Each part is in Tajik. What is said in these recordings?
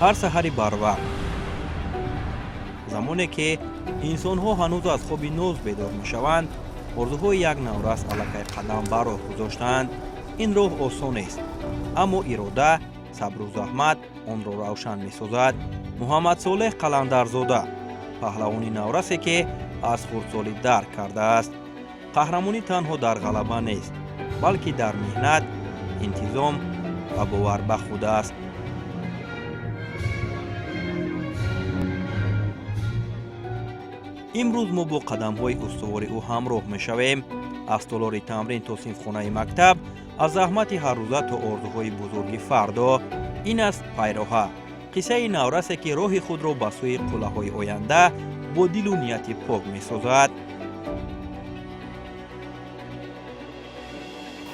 ҳар саҳари барвақт. замоне ки инсонҳо ҳанӯз аз хоби ноз бедор мешаванд, орзуҳои як наврас аллакай қадам барроҳ гузоштаанд. ин роҳ осон нест, аммо ирода, сабру заҳмат онро равшан месозад. муҳаммад солеҳ қаландарзода паҳлавони наврасе ки аз хурдсолӣ дарк кардааст. қаҳрамонӣ танҳо дар ғалаба нест, балки дар меҳнат, интизом ва бовар ба худ аст. имрӯз мо бо қадамҳои устувори ӯ ҳамроҳ мешавем, аз толори тамрин то синфхонаи мактаб, аз заҳмати ҳаррӯза то орзуҳои бузурги фардо. ин аст пайроҳа, қиссаи наврасе ки роҳи худро ба сӯи қуллаҳои оянда бо дилу нияти пок месозад.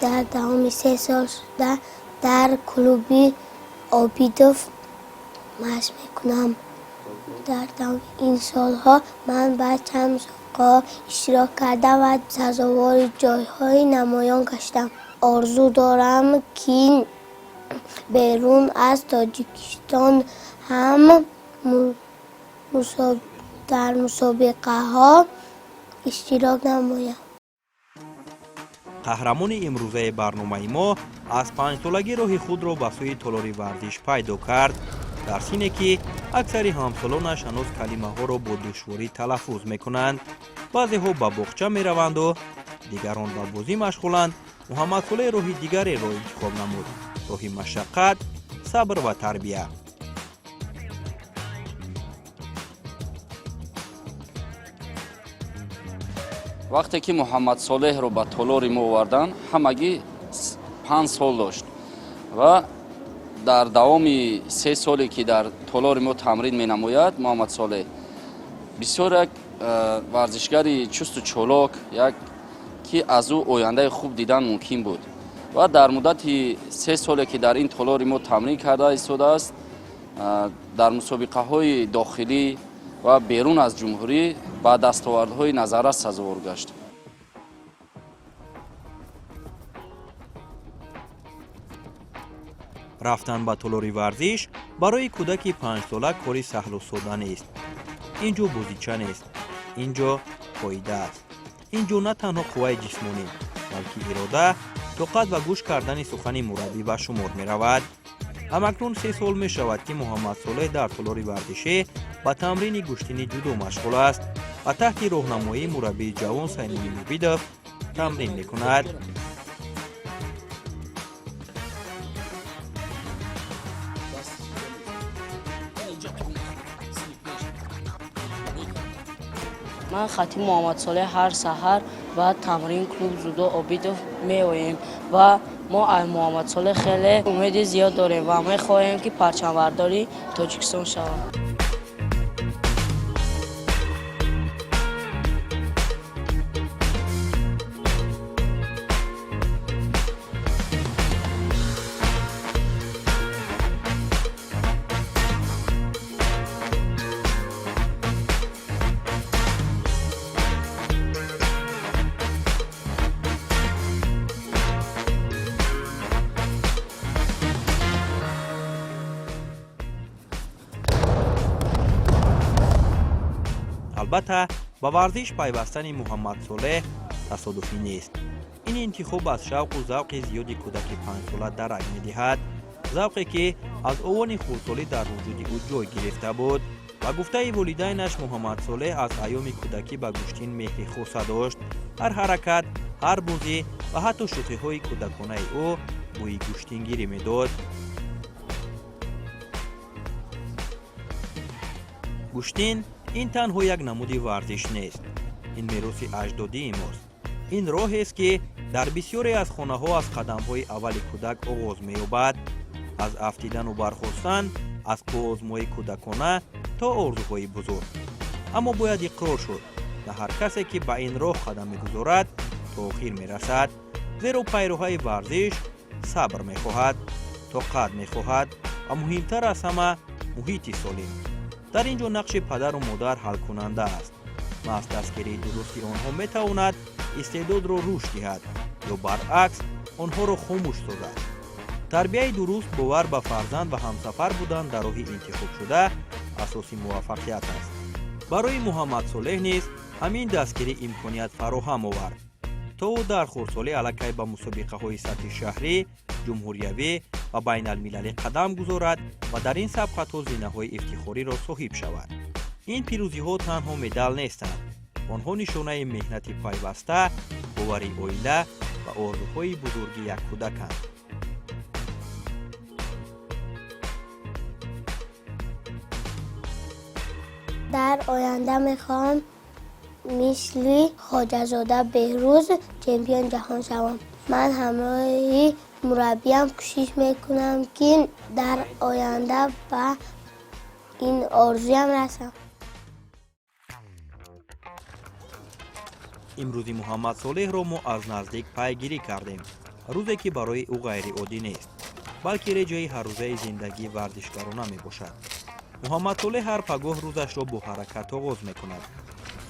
дар давоми 3 сол шуда дар клуби Обидов машқ мекунам. дар давоми ин солҳо ман ба чанд мусобиқа иштирок кардам ва сазовори ҷойҳои намоён гаштам. орзу дорам ки берун аз Тоҷикистон ҳам дар мусобиқаҳо иштирок намоям. қаҳрамони имрӯзаи барномаи мо аз 5-солагӣ роҳи худро ба сӯи толори варзиш пайдо кард. дар сине ки аксари ҳамсолонаш ҳанӯз калимаҳоро бо душворӣ талаффуз мекунанд. баъзеҳо ба боғча мераванду дигарон ба бозӣ машғуланд. муҳаммад солеҳ роҳи дигареро интихоб намуд, роҳи машаққат, сабр ва тарбия. вақте ки муҳаммад солеҳро ба толори мо оварданд, ҳамагӣ 5 сол дошт ва дар давоми 3 соле ки дар толори мо тамрин менамояд, муҳаммад солеҳ бисёр як варзишгари чусту чолок, як ки аз ӯ ояндаи хуб дидан мумкин буд. ва дар муддати 3 соле ки дар ин толори мо тамрин карда истодааст, дар мусобиқаҳои дохилӣ ва берун аз ҷумҳурӣ ба дастовардҳои назаррас сазовор гашт. рафтан ба толори варзиш барои кӯдаки 5сола кори саҳлу сода нест. ин ҷо бозича нест, ин ҷо қоида аст. ин ҷо на танҳо қувваи ҷисмонӣ, балки ирода, тоқат ва гӯш кардани сухани мураббӣ ба шумор меравад. ҳамакнун 3 сол мешавад ки муҳаммад солеҳ дар толори варзишӣ ба тамрини гӯштини ҷудо машғул аст ва таҳти роҳнамоии мураббии ҷавон Сайнули Мубидов тамрин мекунад. ман хатиби муҳаммад солеҳ ҳар саҳар ба тамрин клуб зудо Обидов меоем ва мо аз муҳаммад солеҳ хеле умеди зиёд дорем ва мехоҳем ки парчамбардори Тоҷикистон шавад. албатта ба варзиш пайвастани муҳаммад солеҳ тасодуфӣ нест. ин интихоб аз шавқу завқи зиёди кӯдаки 5сола дарак медиҳад. завқе ки аз овони хурдсолӣ дар вуҷуди ӯ ҷой гирифта буд. ба гуфтаи волидайнаш муҳаммад солеҳ аз айёми кӯдакӣ ба гӯштин меҳри хоса дошт. ҳар ҳаракат, ҳар бозӣ ва ҳатто шӯхиҳои кӯдаконаи ӯ бӯи гӯштингирӣ медод. гӯштин ин танҳо як намуди варзиш нест. ин мероси аҷдодии мост. ин роҳест ки дар бисёре аз хонаҳо аз қадамҳои аввали кӯдак оғоз меёбад. аз афтидану бархостан, аз поозмои кӯдакона то орзуҳои бузург. аммо бояд иқрор шуд, на ҳар касе ки ба ин роҳ қадам мегузорад то охир мерасад. зеро пайроҳаи варзиш сабр мехоҳад, тоқат мехоҳад ва муҳимтар аз ҳама муҳити солим. дар ин ҷо нақши падару модар ҳалкунанда аст. маҳз дастгирии дурусти онҳо метавонад истеъдодро рушд диҳад ё баръакс онҳоро хомӯш созад. тарбияи дуруст, бовар ба фарзанд ва ҳамсафар будан дар роҳи интихобшуда асоси муваффақият аст. барои муҳаммад солеҳ низ ҳамин дастгирӣ имконият фароҳам овард то ӯ дар хурдсолӣ аллакай ба мусобиқаҳои сатҳи шаҳрӣ, ҷумҳуриявӣ ва байналмилалӣ қадам гузорад ва дар ин сабқатҳо зинаҳои ифтихориро соҳиб шавад. ин пирӯзиҳо танҳо медал нестанд, онҳо нишонаи меҳнати пайваста, бовари оила ва орзуҳои бузурги як кӯдаканд. در آینده میخوام مثل خواجه‌زاده بهروز چمپیون جهان شوم. من همراه مربیم کوشش میکنم که در آینده به این آرزویم رسم. имрӯзи муҳаммад солеҳро мо аз наздик пайгирӣ кардем. рӯзе ки барои ӯ ғайриоддӣ нест, балки реҷаи ҳаррӯзаи зиндагии варзишгарона мебошад. муҳаммад солеҳ ҳар пагоҳ рӯзашро бо ҳаракат оғоз мекунад.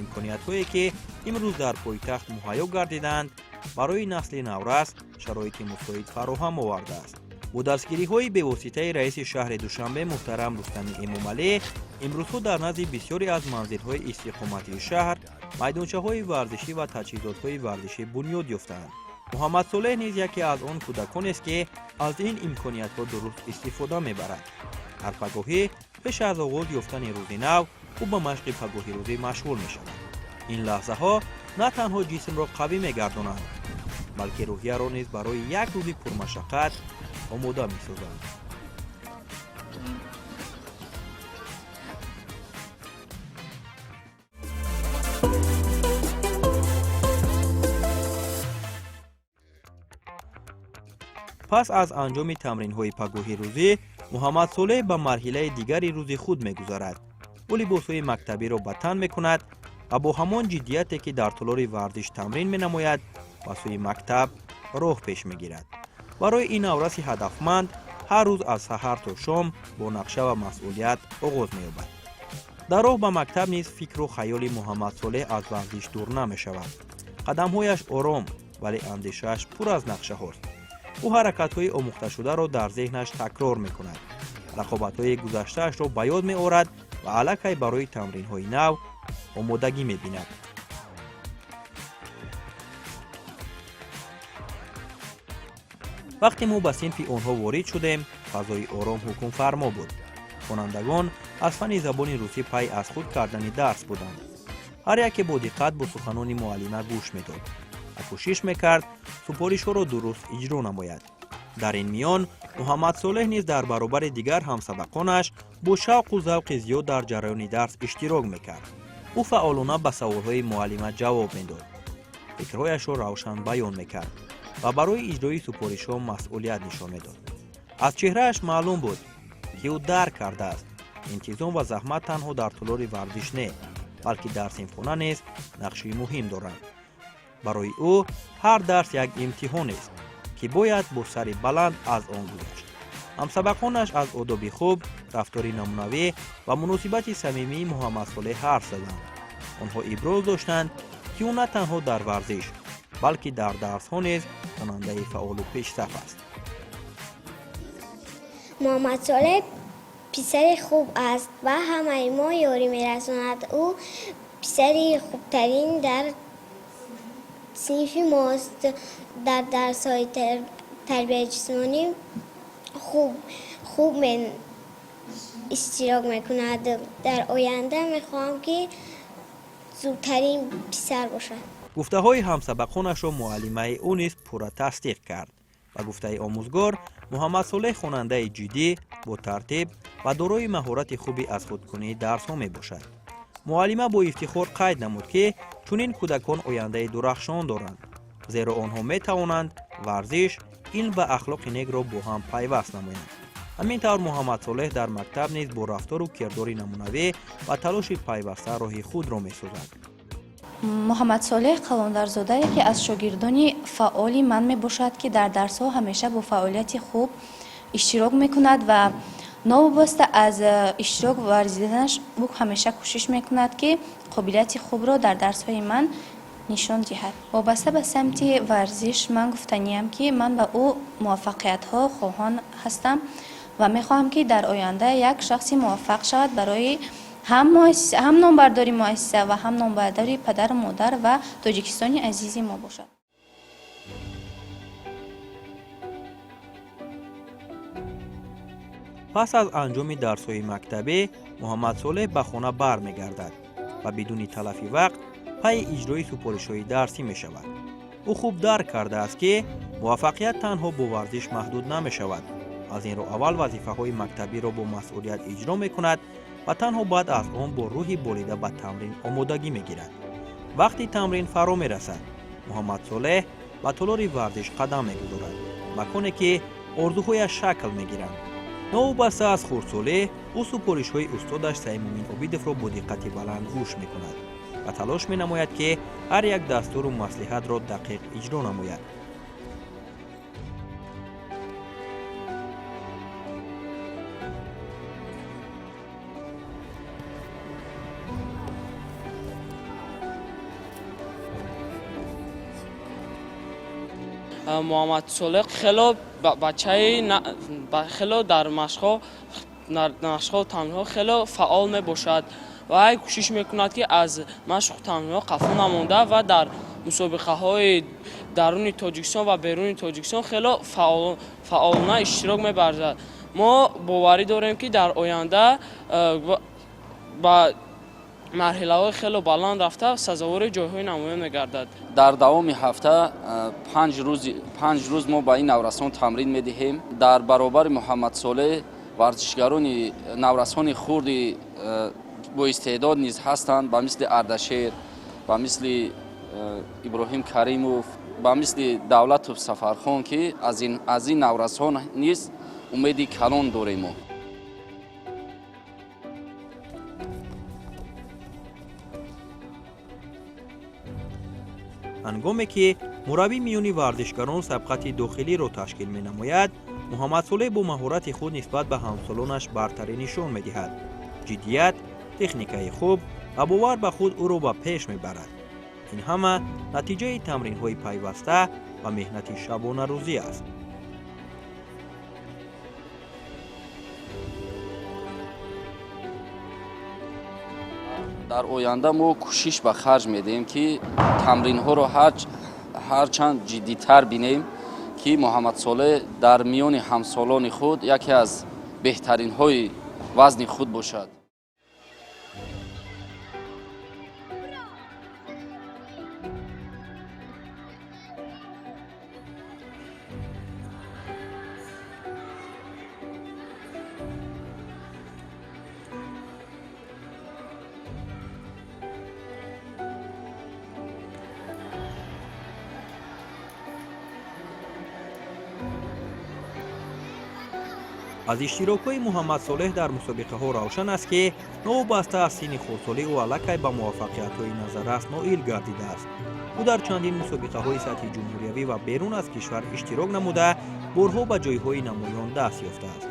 имкониятҳое ки имрӯз дар пойтахт муҳайё гардиданд, барои насли наврас шароити мусоид фароҳам овардааст. бо дастгириҳои бевоситаи раиси шаҳри душанбе муҳтарам рустами эмомалӣ, имрӯзҳо дар назди бисёре аз манзилҳои истиқоматии шаҳр майдончаҳои варзишӣ ва таҷҳизотҳои варзишӣ бунёд ёфтаанд. муҳаммад солеҳ низ яке аз он кӯдаконест ки аз ин имкониятҳо дуруст истифода мебарад. ҳар пагоҳӣ пеш аз оғоз ёфтани рӯзи нав ӯ ба машқи пагоҳирӯзӣ машғул мешавад. ин лаҳзаҳо на танҳо ҷисмро қавӣ мегардонанд, балки рӯҳияро низ барои як рӯзи пурмашаққат омода месозанд. пас аз анҷоми тамринҳои пагоҳирӯзӣ, муҳаммад солеҳ ба марҳилаи дигари рӯзи худ мегузарад. ӯ либосҳои мактабиро ба тан мекунад ва бо ҳамон ҷиддияте ки дар толори варзиш тамрин менамояд ба сӯи мактаб роҳ пеш мегирад. барои ин навраси ҳадафманд ҳар рӯз аз саҳар то шом бо нақша ва масъулият оғоз меёбад. дар роҳ ба мактаб низ фикру хаёли муҳаммад солеҳ аз варзиш дур намешавад. қадамҳояш ором, вале андешааш пур аз нақшаҳост. ӯ ҳаракатҳои омӯхташударо дар зеҳнаш такрор мекунад. рақобатҳои гузаштаашро ба ёд меорад ва аллакай барои тамринҳои нав омодагӣ мебинад. вақте мо ба синфи онҳо ворид шудем, фазои ором ҳукмфармо буд. хонандагон аз фанни забони русӣ пай аз худ кардани дарс буданд. ҳар яке бо диққат бо суханони муаллима гӯш медод ва кӯшиш мекард супоришҳоро дуруст иҷро намояд. дар ин миён муҳаммад солеҳ низ дар баробари дигар ҳамсабақонаш бо шавқу завқи зиёд дар ҷараёни дарс иштирок мекард. ӯ фаъолона ба саволҳои муаллима ҷавоб медод, фикрҳояшро равшан баён мекард ва барои иҷрои супоришҳо масъулият нишон медод. аз чеҳрааш маълум буд ки ӯ дарк кардааст интизом ва заҳмат танҳо дар толори варзиш не, балки дар синфхона низ нақши муҳим доранд. барои ӯ ҳар дарс як имтиҳонест ки бояд бо сари баланд аз он гузашт. ҳамсабақонаш аз одоби хуб, рафтори намунавӣ ва муносибати самимии муҳаммад солеҳ ҳарф заданд. онҳо иброз доштанд ки ӯ на танҳо дар варзиш, балки дар дарсҳо низ хонандаи фаъолу пешсаф аст. محمد صالح پسری خوب است و همه ما یاری می‌رساند. او پسری خوبترین در صنف ماست. در درس‌های تربیت جسمانی خوب اشتراک می‌کند. در آینده می‌خواهم که زودترین پسر باشد. گفته‌های همسبقانش را معلمه او نیز پورا تصدیق کرد و گفته آموزگار محمد صالح خواننده جدی با ترتیب و دارای مهارت خوبی از خودکنی درس‌ها میباشد. معلمه با افتخار قید نمود که چنین کودکان آینده درخشان دارند، زیرا آنها میتوانند ورزش، علم و اخلاق نیک را با هم پیوست نمایند. همینطور محمد صالح در مکتب نیز با رفتار و کردار نمونوی و تلاش پیوسته راه خود را میسازد. محمد صالح قلندرزاده یکی از شاگردان فعالی من میباشد که در درس‌ها همیشه با فعالیت خوب اشتراک میکند و نوابسته از اشتراک ورزیدنش او همیشه کوشش میکند که قابلیت خوب را در درس‌های من نشان دهد. وابسته به سمت ورزش من گفتنیم که من به او موفقیت ها خواهان هستم و میخواهم که در آینده یک شخصی موفق شود برای هم نامبرداری مؤسسه و هم نامبرداری پدر و مادر و تاجیکستان عزیز ما باشد. پس از انجام درس‌های مکتبی محمد صالح به خانه برمیگردد و بدون تلفی وقت پای اجرای سفارش‌های درسی می‌شود. او خوب درک کرده است که موفقیت تنها با ورزش محدود نمی‌شود. از این رو اول وظیفه‌های مکتبی را با مسئولیت اجرا می‌کند و تنها بعد از آن با روحی بریده به تمرین آمادگی می‌گیرد. وقتی تمرین فرا می‌رسد، محمد صالح به تالار ورزش قدم می‌گذارد، مکانی که آرزوهایش شکل می‌گیرند. نوبسته از خردسالی او سفارش‌های استادش سیمومین عابیدوف را با دقت بلند گوش می‌کند و تلاش می‌نماید که هر یک دستور و مصلحت را دقیق اجرا نماید. محمد صالح خیلی خیلی در مشق‌ها و تمرین‌ها خیلی فعال میباشد و کوشش میکند که از مشق و تمرین‌ها قفل نمانده و در مسابقه‌های درون تاجیکستان و بیرون تاجیکستان خیلی فعالانه اشتراک می‌ورزد. ما باوری داریم که در آینده با مرحله‌های خیلی بلند رفته سزاوار جای‌های نمایان می‌گردد. در دوام هفته 5 روز ما با این نورسان تمرین می‌دهیم. در برابر محمد صالح ورزشگران نورسان خرد با استعداد نیز هستند، با مثل اردشیر، با مثل ابراهیم کریموف، با مثل دولت سفرخان که از این نورسان نیز امیدی کلان داریم. هنگامی که مربی میانی ورزشکاران سبقت داخلی را تشکیل می نماید، محمد صالح با مهارت خود نسبت به همسالانش برتری نشان می دهد. جدیت، تکنیکای خوب و باور به خود او را به پیش می برد. این همه نتیجه تمرین های پیوسته و مهنت شبانه روزی است. در آینده ما کوشش به خرج میدیم که تمرین ها رو هرچند جدی‌تر بینیم که محمد صالح در میان همسالان خود یکی از بهترین های وزن خود باشد. از اشتراک‌های محمد صالح در مسابقه‌ها روشن است که نوبسته از سن خردسالی او علاقه به موفقیت‌های نظررس نائل گردیده است. او در چندین مسابقه‌های سطح جمهوریوی و بیرون از کشور اشتراک نموده بارها به جای‌های نمایان دست یافته است.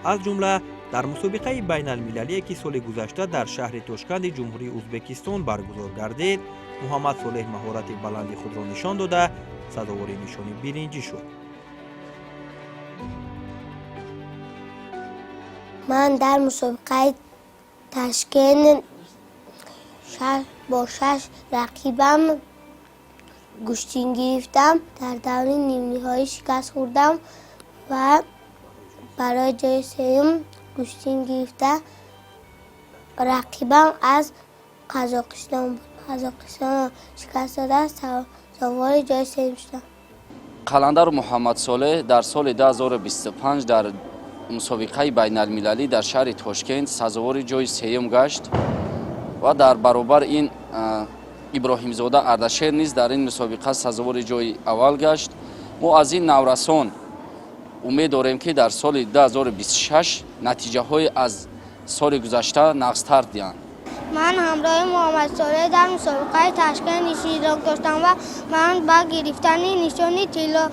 از جمله در مسابقه بین المللی که سال گذشته در شهر تاشکند جمهوری ازبکستان برگزار گردید، محمد صالح مهارت بلند خود را نشان داده سزاوار نشان برنجی شد. من در مسابقه تاشکند با 6 رقیبم گشتین گرفتم. در دور نیمه‌های شکست خوردم و برای جای سوم گشتین گرفته رقیبم از قزاقستان بود. قزاقستان شکست داده سوار جای سوم شدم. قلندر محمد صالح در سال 2025 در مسابقه بین المللی در شهر تاشکند سزاوار جای سوم گشت و در برابر این ابراهیم زاده اردشیر نیز در این مسابقه سزاوار جای اول گشت. ما از این نورسان امید داریم که در سال 2026 نتیجه های از سال گذشته نقص‌تر دهند. من همراه محمد صالح در مسابقه تاشکند اشتراک داشتم و من با گرفتن نشان طلا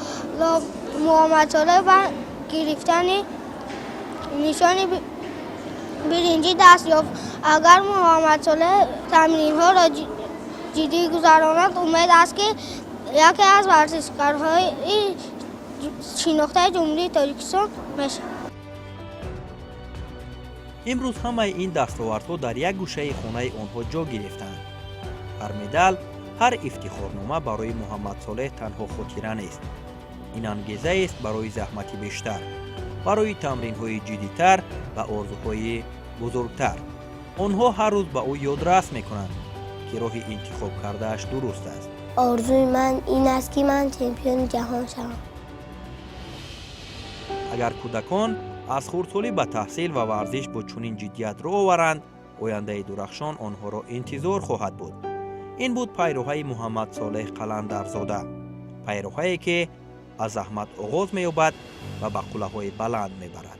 محمد صالح و گرفتن نشان برنجی دست یافت. اگر محمد صالح تمرین ها را جدی گذراند امید است که یکی از ورزشکارهای شناخته جمهوری تاجیکستان میشه. امروز همه این دستاوردها در یک گوشه خانه آنها جا گرفتند. هر مدال، هر افتخارنامه برای محمد صالح تنها خاطره نیست. این انگیزه است برای زحمت بیشتر، برای تمرین‌های جدی‌تر و آرزوهای بزرگتر. آنها هر روز به او یادرس می‌کنند که راه انتخاب کرده‌اش درست است. آرزوی من این است که من چمپیون جهان شوم. اگر کودکان از خردسالی به تحصیل و ورزش با چنین جدیت را آورند، آینده درخشان آنها را انتظار خواهد بود. این بود پیروهای محمد صالح قلندرزاده، پیروهایی که از زحمت آغاز می‌یابد و به قله‌های بلند می‌برد.